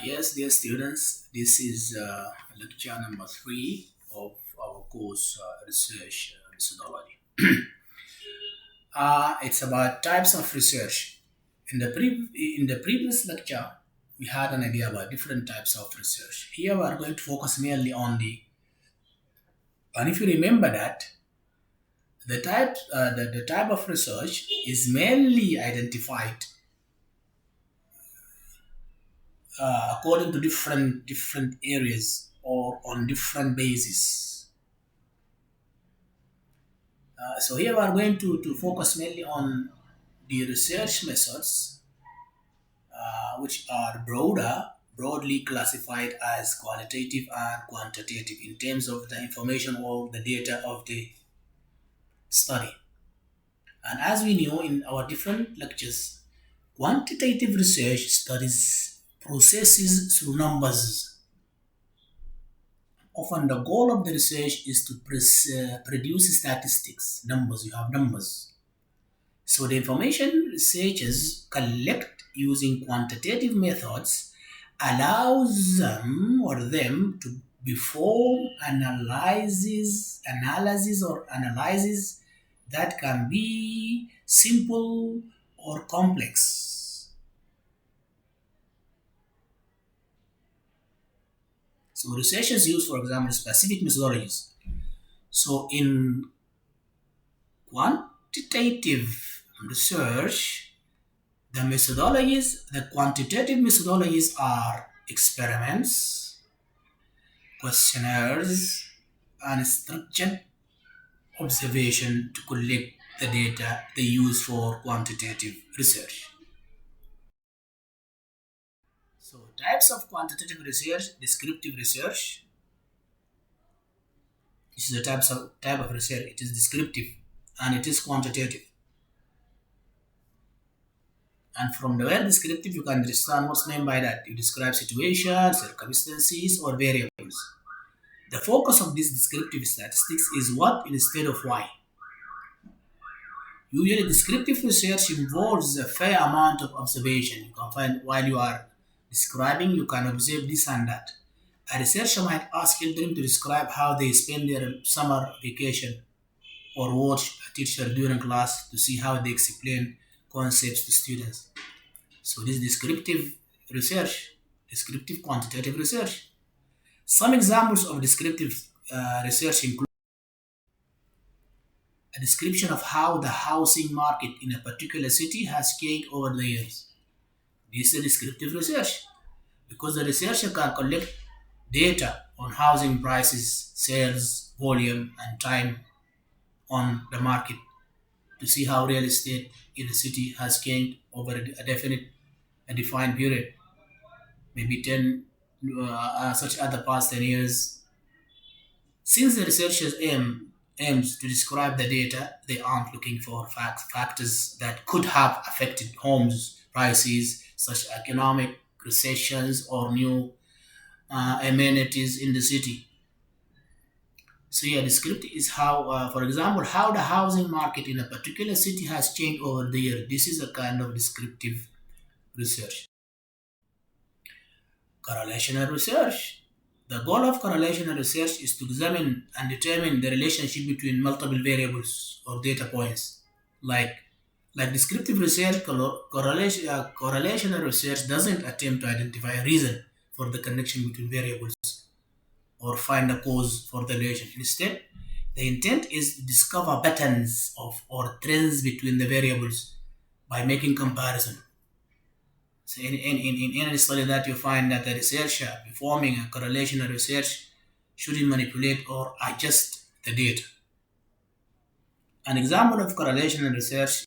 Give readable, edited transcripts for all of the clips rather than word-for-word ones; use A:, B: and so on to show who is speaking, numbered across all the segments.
A: Yes, dear students, this is lecture number 3 of our course research methodology. It's about types of research. In the previous lecture, we had an idea about different types of research. Here, we are going to focus mainly on and if you remember that, the type of research is mainly identified according to different areas or on different bases. So here we are going to focus mainly on the research methods, which are broadly classified as qualitative and quantitative in terms of the information or the data of the study. And as we know in our different lectures, quantitative research studies processes through numbers. Often the goal of the research is to produce statistics, numbers, you have numbers. So the information researchers collect using quantitative methods allows them to perform analysis that can be simple or complex. So researchers use, for example, specific methodologies. So in quantitative research, the quantitative methodologies are experiments, questionnaires, and structured observation to collect the data they use for quantitative research. So, types of quantitative research: descriptive research. This is a type of research. It is descriptive and it is quantitative. And from the word descriptive, you can understand what's meant by that. You describe situations, circumstances, or variables. The focus of this descriptive statistics is what instead of why. Usually, descriptive research involves a fair amount of observation. You can find while you are describing, you can observe this and that. A researcher might ask children to describe how they spend their summer vacation or watch a teacher during class to see how they explain concepts to students. So, this descriptive quantitative research. Some examples of descriptive research include a description of how the housing market in a particular city has changed over the years. This is a descriptive research because the researcher can collect data on housing prices, sales, volume, and time on the market to see how real estate in a city has changed over a defined period, maybe 10, such other past 10 years. Since the researchers aims to describe the data, they aren't looking for factors that could have affected homes prices, such as economic recessions or new amenities in the city. So yeah, descriptive is how, for example, how the housing market in a particular city has changed over the year. This is a kind of descriptive research. Correlational research. The goal of correlational research is to examine and determine the relationship between multiple variables or data points. Like, like descriptive research, correlational research doesn't attempt to identify a reason for the connection between variables or find a cause for the relation. Instead, the intent is to discover patterns of or trends between the variables by making comparison. So in any study that you find that the researcher performing a correlational research shouldn't manipulate or adjust the data. An example of correlational research,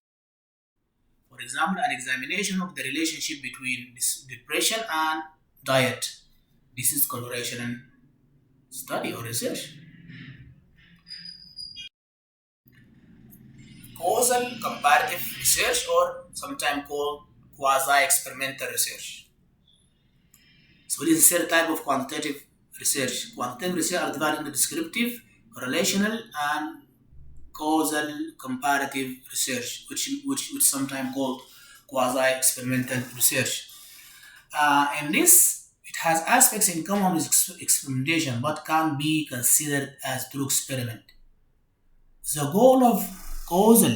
A: for example, an examination of the relationship between depression and diet. This is correlational study or research. Causal comparative research, or sometimes called quasi-experimental research. So this is a type of quantitative research. Quantitative research are divided into descriptive, correlational, and causal comparative research, which sometimes called quasi-experimental research. In this has aspects in common with experimentation but can be considered as true experiment. The goal of causal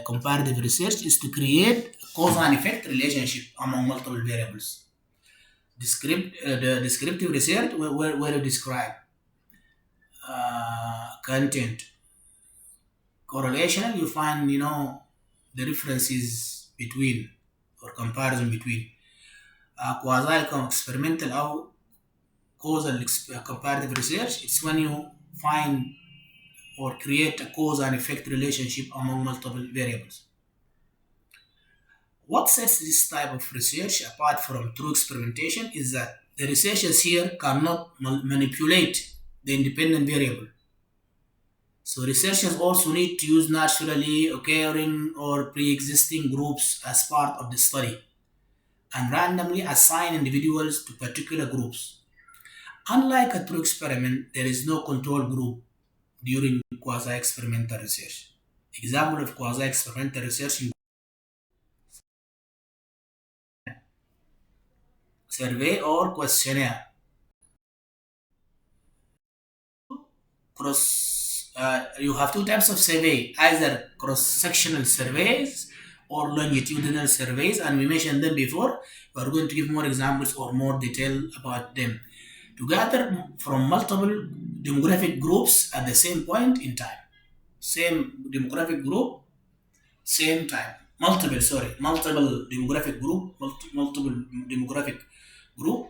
A: comparative research is to create a cause and effect relationship among multiple variables. The descriptive research where you describe content. Correlational, you find the differences between or comparison between. Quasi experimental or causal comparative research. It's when you find or create a cause and effect relationship among multiple variables. What sets this type of research apart from true experimentation is that the researchers here cannot manipulate the independent variable. So researchers also need to use naturally occurring or pre-existing groups as part of the study and randomly assign individuals to particular groups. Unlike a true experiment, there is no control group during quasi-experimental research. Example of quasi-experimental research in survey or questionnaire. You have two types of survey, either cross-sectional surveys or longitudinal surveys, and we mentioned them before. We are going to give more examples or more detail about them. To gather from multiple demographic groups at the same point in time. Same demographic group, same time. Multiple demographic group, multiple demographic group.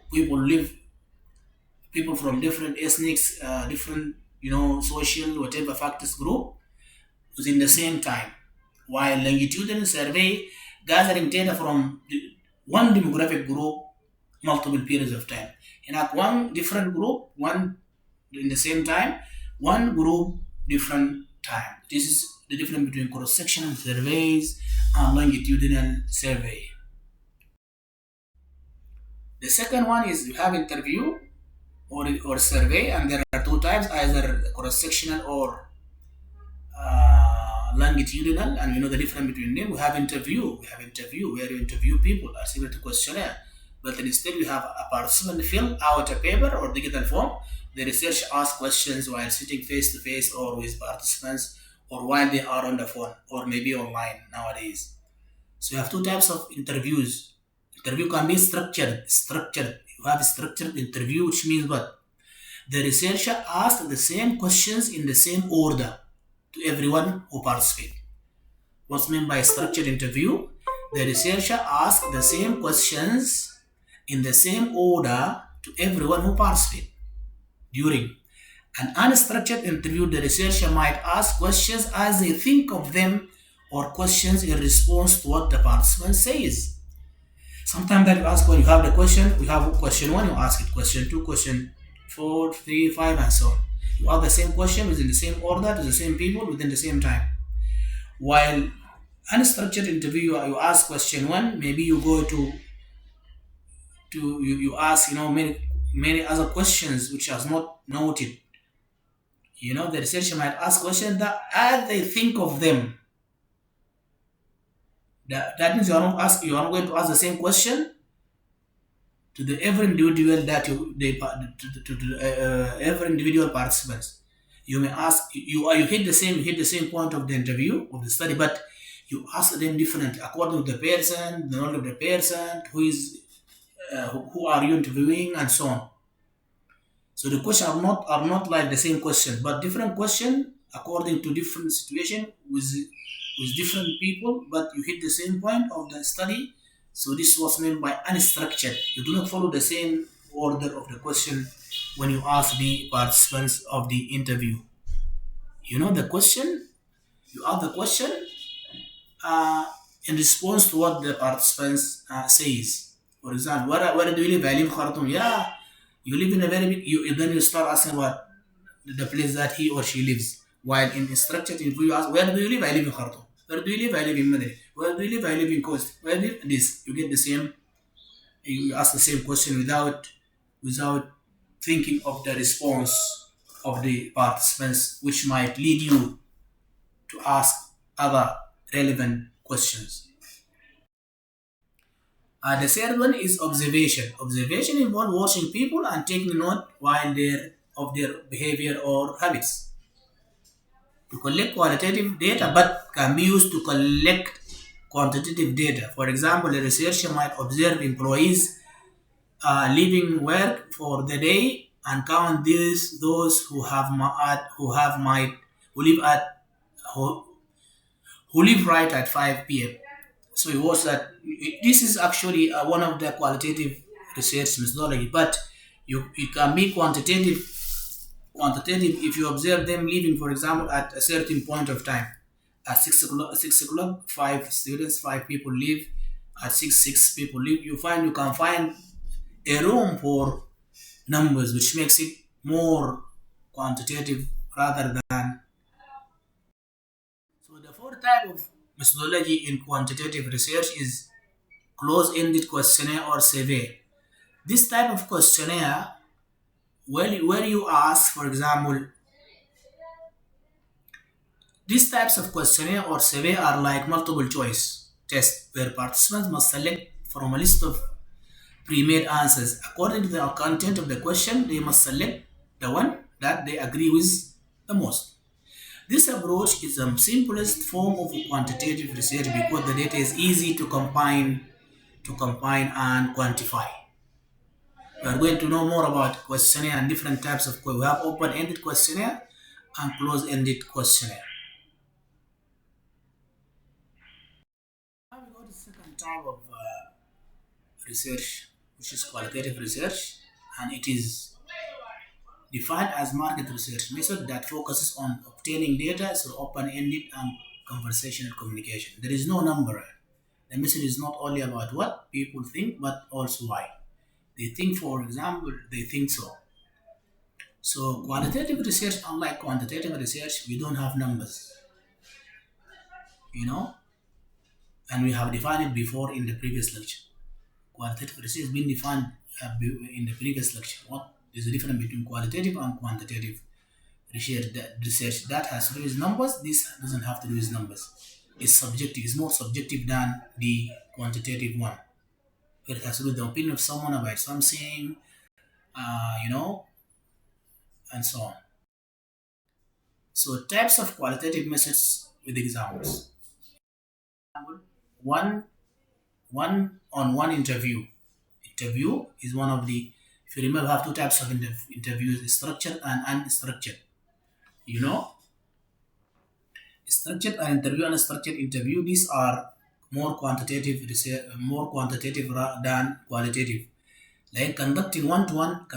A: People from different ethnics, different social whatever factors group within the same time. While longitudinal survey gathering data from one demographic group multiple periods of time. In one different group, one in the same time, one group different time. This is the difference between cross-sectional surveys and longitudinal survey. The second one is you have interview or survey, and there are two types, either cross-sectional or longitudinal, and we know the difference between them. We have interview where you interview people as similar to questionnaire, but instead we have a participant fill out a paper or digital form. The researcher asks questions while sitting face to face or with participants, or while they are on the phone or maybe online nowadays. So you have two types of interviews. Interview can be structured. You have a structured interview, which means what? The researcher asks the same questions in the same order to everyone who participates. What's meant by structured interview? The researcher asks the same questions in the same order to everyone who participates. During an unstructured interview, the researcher might ask questions as they think of them or questions in response to what the participant says. Sometimes that you ask when you have the question, we have question one, you ask it, question two, question four, three, five, and so on. You ask the same question within the same order to the same people within the same time. While unstructured interview, you ask question one, maybe you go to you ask many other questions which are not noted. The researcher might ask questions that as they think of them. That means you are not going to ask the same question to the every individual every individual participants. You may ask you hit the same point of the interview of the study, but you ask them differently according to the person, the knowledge of the person, who are you interviewing, and so on. So the questions are not like the same question, but different question according to different situation with different people, but you hit the same point of the study. So this was meant by unstructured. You do not follow the same order of the question when you ask the participants of the interview. The question, you ask the question in response to what the participants says. For example, where do you live? I live in Khartoum. Yeah, you live in a very big. Then you start asking what the place that he or she lives. While in structured interview, you ask, where do you live? I live in Khartoum. Where do you live? I live in Madrid. Where do you live? I live in Coast. Where do you this? You get the same. You ask the same question without thinking of the response of the participants, which might lead you to ask other relevant questions. The third one is observation. Observation involves watching people and taking note while of their behavior or habits. To collect qualitative data, but can be used to collect quantitative data. For example, a researcher might observe employees leaving work for the day and count those who have who have might who live at who, who live right at 5 p.m. So it was that this is actually one of the qualitative research methodology, but it can be quantitative. Quantitative if you observe them leaving, for example, at a certain point of time. At 6 o'clock, 6 o'clock, five students, five people leave. At six people leave. You can find a room for numbers, which makes it more quantitative rather than. So the fourth type of methodology in quantitative research is close-ended questionnaire or survey. This type of questionnaire, where you ask, for example, these types of questionnaire or survey are like multiple choice tests where participants must select from a list of pre-made answers. According to the content of the question, they must select the one that they agree with the most. This approach is the simplest form of quantitative research because the data is easy to combine and quantify. We are going to know more about questionnaire and different types of we have open-ended questionnaire and closed-ended questionnaire. Now we go to the second type of research, which is qualitative research, and it is defined as market research method that focuses on obtaining data through open-ended and conversational communication. There is no number. The method is not only about what people think, but also why they think. For example, they think so. So qualitative research, unlike quantitative research, we don't have numbers, you know, and we have defined it before in the previous lecture. Qualitative research has been defined in the previous lecture. What is the difference between qualitative and quantitative research that has to do with numbers? This doesn't have to do with numbers. It's subjective. It's more subjective than the quantitative one. It has to do with the opinion of someone about something, you know, and so on. So types of qualitative methods with examples. One one-on-one interview. Interview is one of the. If you remember, we have two types of interviews: structured and unstructured. You know, structured and interview, unstructured interview. These are more quantitative research, more quantitative than qualitative. Like conducting one-to-one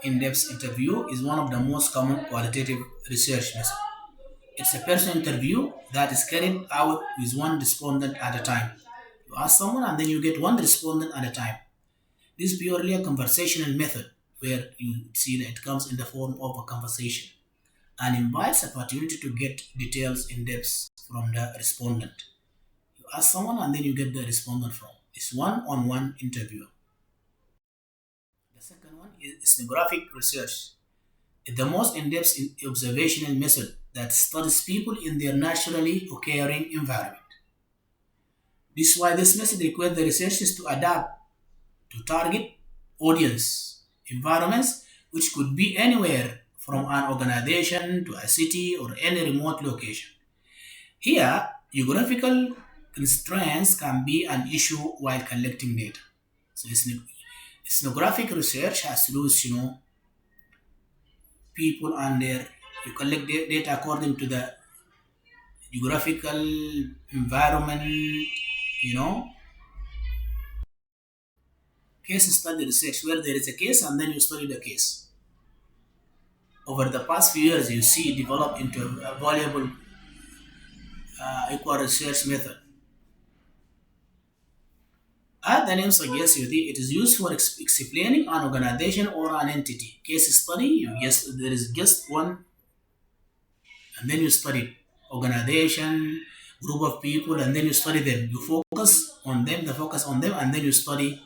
A: in-depth interview is one of the most common qualitative research methods. It's a personal interview that is carried out with one respondent at a time. You ask someone and then you get one respondent at a time. This is purely a conversational method where you see that it comes in the form of a conversation and invites opportunity to get details in depth from the respondent. You ask someone and then you get the respondent from. It's one-on-one interview. The second one is ethnographic research. It's the most in-depth observational method that studies people in their naturally occurring environment. This is why this method requires the researchers to adapt to target audience environments, which could be anywhere from an organization to a city or any remote location. Here, geographical constraints can be an issue while collecting data. So, ethnographic research has to do with people and their you collect data according to the geographical environment, you know, case study research where there is a case and then you study the case. Over the past few years, you see it develop into a valuable equal research method. As the name suggests, it is used for explaining an organization or an entity. Case study, you guess there is just one, and then you study organization, group of people, and then you study them. You focus on them, and then you study